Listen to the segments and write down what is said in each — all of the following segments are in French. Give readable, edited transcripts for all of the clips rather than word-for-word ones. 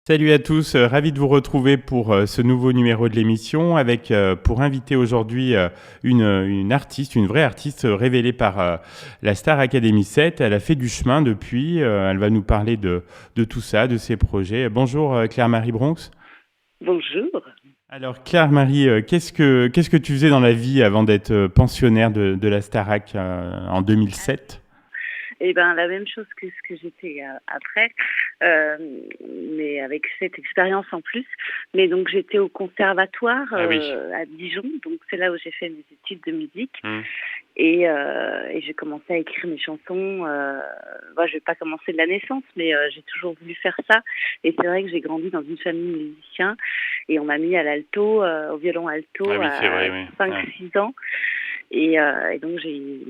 Salut à tous, ravi de vous retrouver pour ce nouveau numéro de l'émission avec pour inviter aujourd'hui une artiste, une vraie artiste révélée par la Star Academy 7. Elle a fait du chemin depuis, elle va nous parler de tout ça, de ses projets. Bonjour Claire-Marie Bronx. Bonjour. Alors Claire-Marie, qu'est-ce que tu faisais dans la vie avant d'être pensionnaire de la Starac en 2007? Eh ben, la même chose que ce que j'étais après, euh, mais avec cette expérience en plus. Mais donc, j'étais au conservatoire Ah oui. à Dijon, donc c'est là où j'ai fait mes études de musique. Hmm. Et j'ai commencé à écrire mes chansons. Moi, je vais pas commencer de la naissance, mais j'ai toujours voulu faire ça. Et c'est vrai que j'ai grandi dans une famille de musiciens, et on m'a mis à l'alto, au violon Ah alto oui, c'est à vrai, oui. cinq Ouais. six ans. Et donc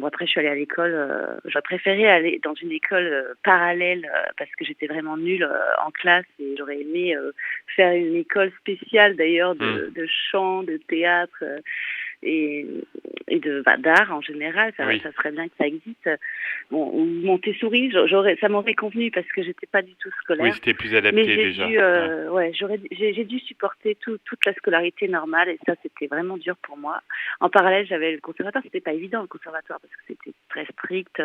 après je suis allée à l'école. J'aurais préféré aller dans une école parallèle parce que j'étais vraiment nulle en classe, et j'aurais aimé faire une école spéciale d'ailleurs Hmm. de chant, de théâtre et, et d'art en général. Oui. Ça serait bien que ça existe. Bon, ou Montessori, ça m'aurait convenu parce que j'étais pas du tout Oui, scolaire. c'était plus Mais adapté j'ai déjà. dû, Ouais. j'ai dû supporter toute la scolarité normale, et ça c'était vraiment dur pour moi. En parallèle, j'avais le conservatoire. C'était pas évident le conservatoire parce que c'était très strict,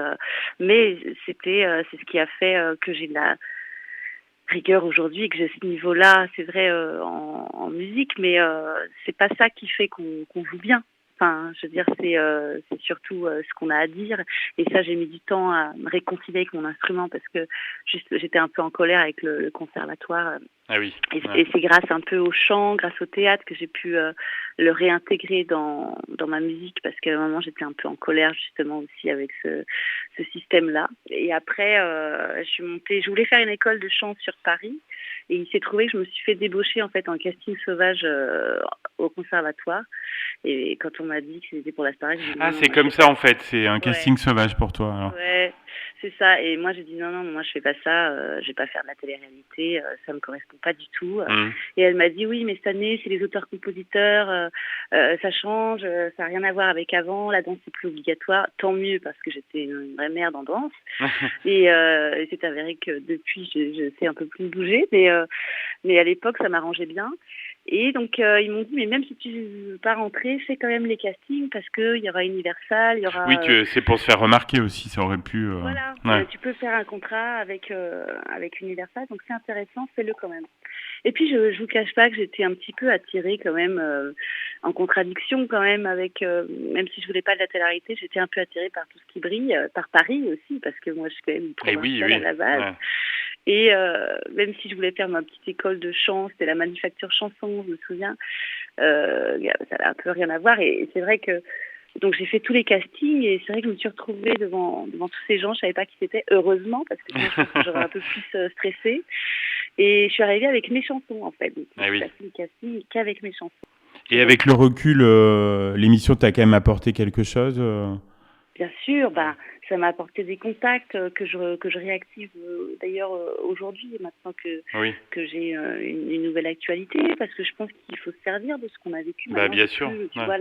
mais c'est ce qui a fait que j'ai de la rigueur aujourd'hui et que j'ai ce niveau-là. C'est vrai en musique, mais c'est pas ça qui fait qu'on joue bien. Enfin, je veux dire, c'est surtout ce qu'on a à dire. Et ça, j'ai mis du temps à me réconcilier avec mon instrument parce que j'étais un peu en colère avec le conservatoire. Ah oui. Ouais. Et c'est grâce un peu au chant, grâce au théâtre, que j'ai pu le réintégrer dans ma musique, parce qu'à un moment j'étais un peu en colère justement aussi avec ce système-là. Et après, je suis montée, je voulais faire une école de chant sur Paris, et il s'est trouvé que je me suis fait débaucher en fait en casting sauvage au conservatoire. Et quand on m'a dit que c'était pour la Starac, j'ai dit Ah, non, c'est moi je comme fais ça pas en fait, c'est un ça. Ouais. casting sauvage pour toi alors. Ouais, c'est ça. Et moi, j'ai dit non, non, moi, je fais pas ça. Je vais pas faire de la télé-réalité. Ça me correspond pas du tout. Hmm. Et elle m'a dit oui, mais cette année, c'est les auteurs-compositeurs. Ça change. Ça n'a rien à voir avec avant. La danse, c'est plus obligatoire. Tant mieux, parce que j'étais une vraie merde en danse. Et c'est avéré que depuis, je sais un peu plus bouger. Mais à l'époque, ça m'arrangeait bien. Et donc, ils m'ont dit, mais même si tu veux pas rentrer, fais quand même les castings, parce qu'il y aura Universal, il y Oui, aura c'est pour se faire remarquer aussi, ça aurait pu. voilà, Ouais. tu peux faire un contrat avec Universal, donc c'est intéressant, fais-le quand même. Et puis je vous cache pas que j'étais un petit peu attirée quand même, en contradiction quand même avec, même si je voulais pas de la télé-réalité, j'étais un peu attirée par tout ce qui brille, par Paris aussi, parce que moi je suis quand même une Et oui, provinciale à oui. la base. Ouais. Et même si je voulais faire ma petite école de chant, c'était la manufacture chanson, je me souviens, ça n'a un peu rien à voir. Et c'est vrai que donc j'ai fait tous les castings, et c'est vrai que je me suis retrouvée devant tous ces gens. Je savais pas qui c'était, heureusement, parce que sinon je pense que j'aurais un peu plus stressé. Et je suis arrivée avec mes chansons en fait. Donc Ah j'ai oui. passé les castings qu'avec mes chansons. Et Donc avec le recul, l'émission t'a quand même apporté quelque chose. bien sûr, Ouais. bah ça m'a apporté des contacts que je réactive d'ailleurs aujourd'hui, maintenant Oui. que j'ai une nouvelle actualité, parce que je pense qu'il faut se servir de ce qu'on a vécu. Bah Maintenant bien j'ai sûr. plus, tu Ouais. vois,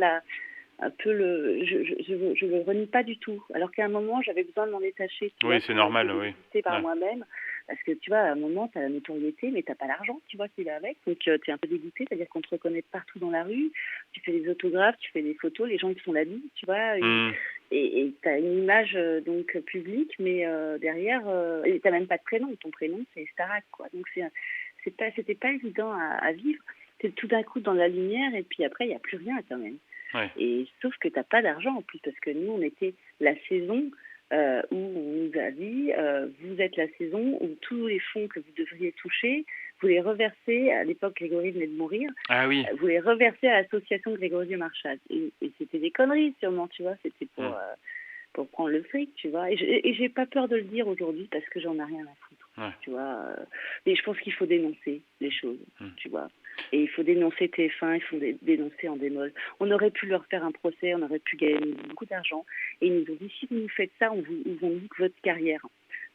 un peu je le renie pas du tout. Alors qu'à un moment, j'avais besoin de m'en détacher, tu Oui, vois, c'est pour normal. Oui. exister par Ouais. moi-même. Parce que, tu vois, à un moment, tu as la notoriété, mais t'as pas l'argent, tu vois, qui va avec. Donc, tu es un peu dégoûté, c'est-à-dire qu'on te reconnaît partout dans la rue. Tu fais des autographes, tu fais des photos, les gens, ils te font la bise, tu vois. Hmm. Et tu as une image, donc, publique, mais derrière, et tu même pas de prénom. Ton prénom, c'est Starac, quoi. Donc, c'était pas évident à vivre. Tu es tout d'un coup dans la lumière, et puis après, il n'y a plus rien, quand même. Ouais. Et sauf que t'as pas d'argent en plus, parce que nous, on était la saison où on nous a dit vous êtes la saison où tous les fonds que vous devriez toucher, vous les reversez. À l'époque, Grégory venait de mourir. Ah oui. Vous les reversez à l'association Grégory Marchal. Et c'était des conneries, sûrement, tu vois. C'était Hmm. pour prendre le fric, tu vois. Et j'ai pas peur de le dire aujourd'hui, parce que j'en ai rien à foutre, Ouais. tu vois. Mais je pense qu'il faut dénoncer les choses, Hmm. tu vois. Et il faut dénoncer TF1, il faut dénoncer en démol. On aurait pu leur faire un procès, on aurait pu gagner beaucoup d'argent. Et ils nous ont dit, si vous nous faites ça, ils vous nique votre carrière.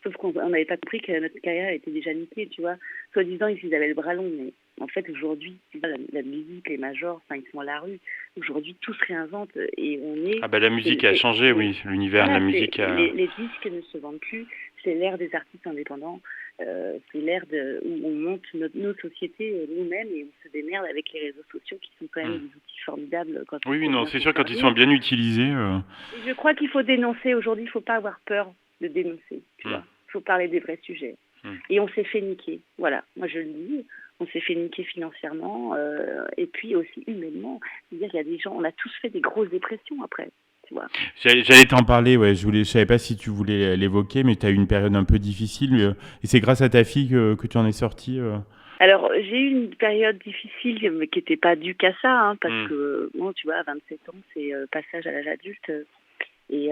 Sauf qu'on n'avait pas compris que notre carrière était déjà niquée, tu vois. Soi-disant, ils avaient le bras long, mais en fait, aujourd'hui, tu vois, la musique, les majors, enfin, ils sont à la rue. Aujourd'hui, tout se réinvente, et on est... Ah bah la musique a changé, oui. L'univers de la Voilà, musique a. les disques ne se vendent plus, c'est l'ère des artistes indépendants. c'est l'ère où on monte nos sociétés nous-mêmes et on se démerde avec les réseaux sociaux qui sont quand même des outils formidables quand Oui, il faut non, bien c'est s'en sûr, quand ils servir. sont bien utilisés. Et je crois qu'il faut dénoncer aujourd'hui, il ne faut pas avoir peur de dénoncer, tu vois. Il faut parler des vrais sujets. Et on s'est fait niquer, voilà, moi je le dis, on s'est fait niquer financièrement et puis aussi humainement. C'est-à-dire qu'il y a des gens, on a tous fait des grosses dépressions après. Tu vois. J'allais t'en parler, ouais. Je savais pas si tu voulais l'évoquer, mais tu as eu une période un peu difficile. Et c'est grâce à ta fille que tu en es sortie. Alors, j'ai eu une période difficile, mais qui n'était pas due qu'à ça, hein, parce que, bon, tu vois, à 27 ans, c'est passage à l'âge adulte. Et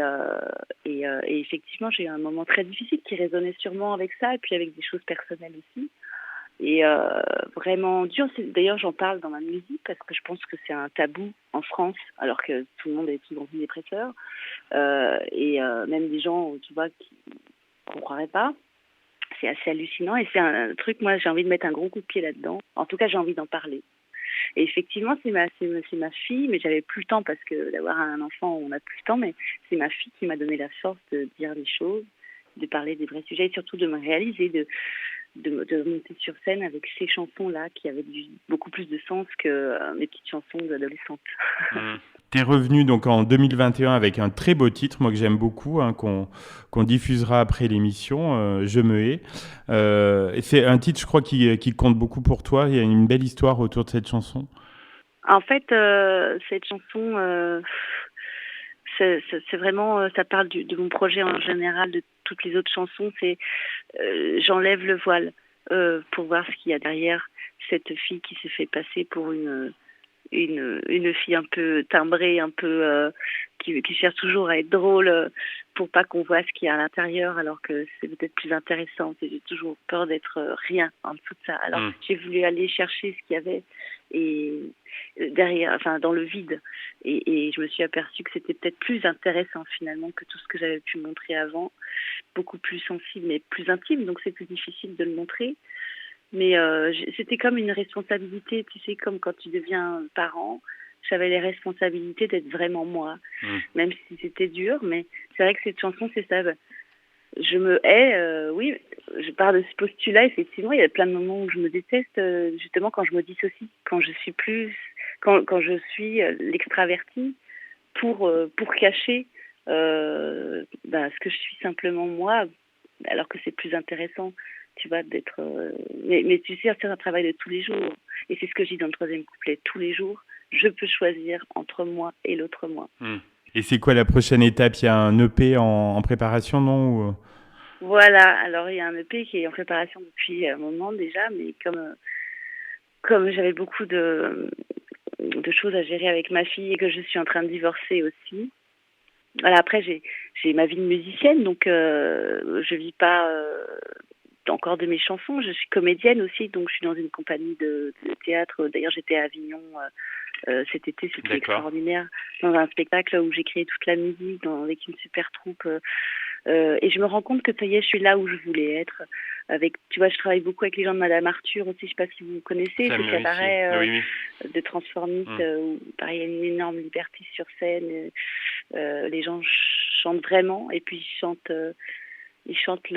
effectivement, j'ai eu un moment très difficile qui résonnait sûrement avec ça, et puis avec des choses personnelles aussi. Et vraiment dur. D'ailleurs, j'en parle dans ma musique parce que je pense que c'est un tabou en France, alors que tout le monde est sous antidépresseur. Même des gens, tu vois, qui ne croiraient pas. C'est assez hallucinant et c'est un truc, moi, j'ai envie de mettre un gros coup de pied là-dedans. En tout cas, j'ai envie d'en parler. Et effectivement, c'est ma fille, mais j'avais plus le temps parce que d'avoir un enfant, on n'a plus le temps, mais c'est ma fille qui m'a donné la force de dire les choses, de parler des vrais sujets et surtout de me réaliser, de monter sur scène avec ces chansons-là qui avaient beaucoup plus de sens que mes petites chansons d'adolescente. T'es revenu donc en 2021 avec un très beau titre, moi que j'aime beaucoup, hein, qu'on diffusera après l'émission, Je me hais. C'est un titre, je crois, qui compte beaucoup pour toi. Il y a une belle histoire autour de cette chanson. En fait, cette chanson, c'est vraiment, ça parle de mon projet en général, de toutes les autres chansons. C'est j'enlève le voile pour voir ce qu'il y a derrière cette fille qui s'est fait passer pour une fille un peu timbrée, un peu qui cherche toujours à être drôle pour pas qu'on voit ce qu'il y a à l'intérieur, alors que c'est peut-être plus intéressant. Et j'ai toujours peur d'être rien en dessous de ça. Alors j'ai voulu aller chercher ce qu'il y avait et derrière, enfin dans le vide. Et je me suis aperçue que c'était peut-être plus intéressant finalement que tout ce que j'avais pu montrer avant, beaucoup plus sensible mais plus intime. Donc c'est plus difficile de le montrer. Mais c'était comme une responsabilité, tu sais, comme quand tu deviens parent, j'avais les responsabilités d'être vraiment moi, même si c'était dur. Mais c'est vrai que cette chanson, c'est ça. Je me hais, oui, je pars de ce postulat, effectivement. Il y a plein de moments où je me déteste, justement, quand je me dissocie, quand je suis quand je suis l'extravertie pour cacher ce que je suis simplement moi, alors que c'est plus intéressant. Tu vois, d'être. Mais tu sais, c'est un travail de tous les jours. Et c'est ce que je dis dans le troisième couplet. Tous les jours, je peux choisir entre moi et l'autre moi. Et c'est quoi la prochaine étape? Il y a un EP en préparation, non? Voilà. Alors, il y a un EP qui est en préparation depuis un moment déjà, mais comme j'avais beaucoup de choses à gérer avec ma fille et que je suis en train de divorcer aussi. Voilà, après, j'ai ma vie de musicienne, donc je vis pas encore de mes chansons. Je suis comédienne aussi, donc je suis dans une compagnie de théâtre. D'ailleurs, j'étais à Avignon cet été, c'était extraordinaire, dans un spectacle où j'ai créé toute la musique avec une super troupe. Et je me rends compte que ça y est, je suis là où je voulais être. Tu vois, je travaille beaucoup avec les gens de Madame Arthur aussi. Je ne sais pas si vous connaissez ce cabaret de transformistes où pareil, il y a une énorme liberté sur scène. Les gens chantent vraiment et puis ils chantent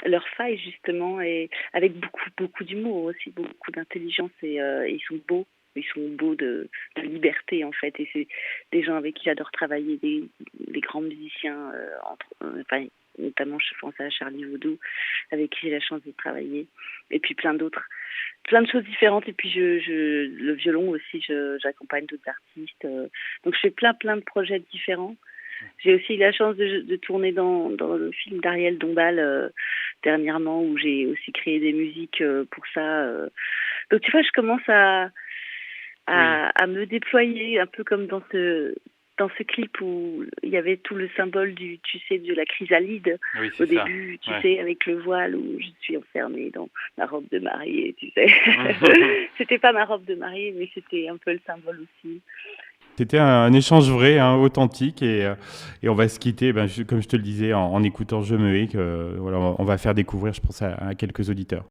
leurs failles justement et avec beaucoup d'humour aussi, beaucoup d'intelligence et ils sont beaux. Ils sont beaux de liberté en fait et c'est des gens avec qui j'adore travailler, des grands musiciens, notamment je pense à Charlie Vaudou avec qui j'ai la chance de travailler et puis plein de choses différentes et puis le violon aussi, j'accompagne d'autres artistes, donc je fais plein de projets différents. J'ai aussi eu la chance de tourner dans le film d'Ariel Dombal dernièrement où j'ai aussi créé des musiques pour ça. Donc tu vois, je commence à me déployer un peu comme dans ce clip où il y avait tout le symbole de la chrysalide au début, tu sais, avec le voile où je suis enfermée dans ma robe de mariée, tu sais. C'était pas ma robe de mariée, mais c'était un peu le symbole aussi. C'était un échange vrai, hein, authentique, et on va se quitter, comme je te le disais, en écoutant Je me hais, voilà, on va faire découvrir, je pense, à quelques auditeurs.